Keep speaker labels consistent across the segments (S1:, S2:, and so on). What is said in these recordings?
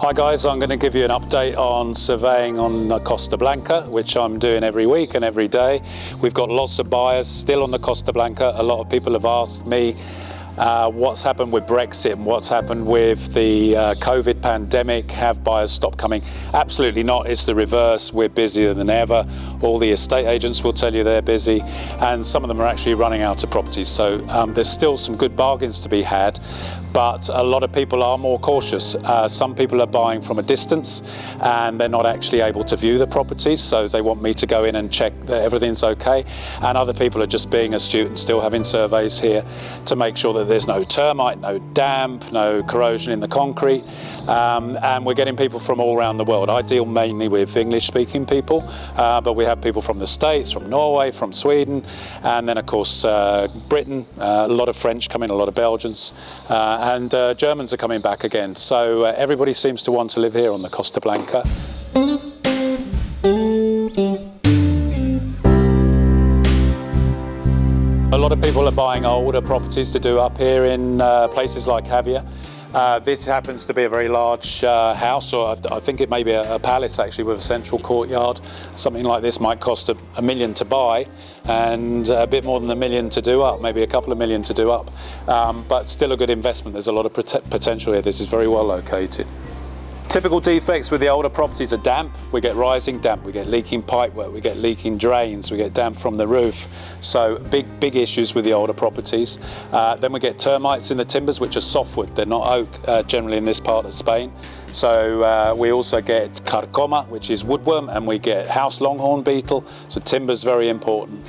S1: Hi guys, I'm going to give you an update on surveying on the Costa Blanca, which I'm doing every week and every day. We've got lots of buyers still on the Costa Blanca. A lot of people have asked me what's happened with Brexit and what's happened with the COVID pandemic. Have buyers stopped coming? Absolutely not. It's the reverse. We're busier than ever. All the estate agents will tell you they're busy, and some of them are actually running out of properties. So there's still some good bargains to be had, but a lot of people are more cautious. Some people are buying from a distance and they're not actually able to view the properties, so they want me to go in and check that everything's okay. And other people are just being astute and still having surveys here to make sure that there's no termite, no damp, no corrosion in the concrete. And we're getting people from all around the world. I deal mainly with English-speaking people, but we have people from the States, from Norway, from Sweden, and then of course Britain, a lot of French coming, a lot of Belgians, and Germans are coming back again. So everybody seems to want to live here on the Costa Blanca. A lot of people are buying older properties to do up here in places like Jávea. This happens to be a very large house, or I think it may be a palace actually, with a central courtyard. Something like this might cost $1 million to buy and a bit more than $1 million to do up, maybe a couple of million to do up. But still a good investment. There's a lot of potential here. This is very well located. Typical defects with the older properties are damp. We get rising damp, we get leaking pipework, we get leaking drains, we get damp from the roof. So big issues with the older properties. Then we get termites in the timbers, which are softwood. They're not oak, generally in this part of Spain. So we also get carcoma, which is woodworm, and we get house longhorn beetle. So timber's very important.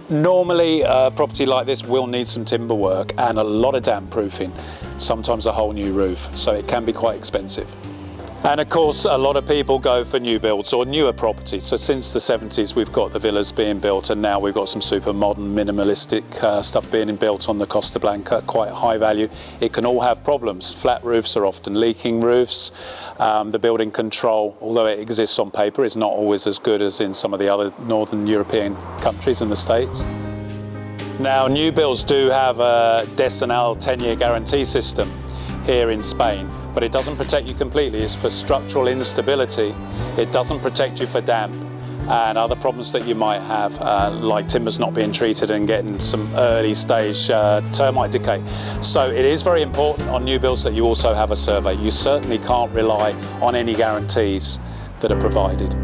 S1: Normally a property like this will need some timber work and a lot of damp proofing, sometimes a whole new roof, so it can be quite expensive. And of course a lot of people go for new builds or newer properties. So since the 70s we've got the villas being built, and now we've got some super modern minimalistic stuff being built on the Costa Blanca, quite high value. It can all have problems. Flat roofs are often leaking roofs. The building control, although it exists on paper, is not always as good as in some of the other Northern European countries and the States. Now, new builds do have a decennial 10-year guarantee system here in Spain, but it doesn't protect you completely. It's for structural instability. It doesn't protect you for damp and other problems that you might have, like timbers not being treated and getting some early stage termite decay. So it is very important on new builds that you also have a survey. You certainly can't rely on any guarantees that are provided.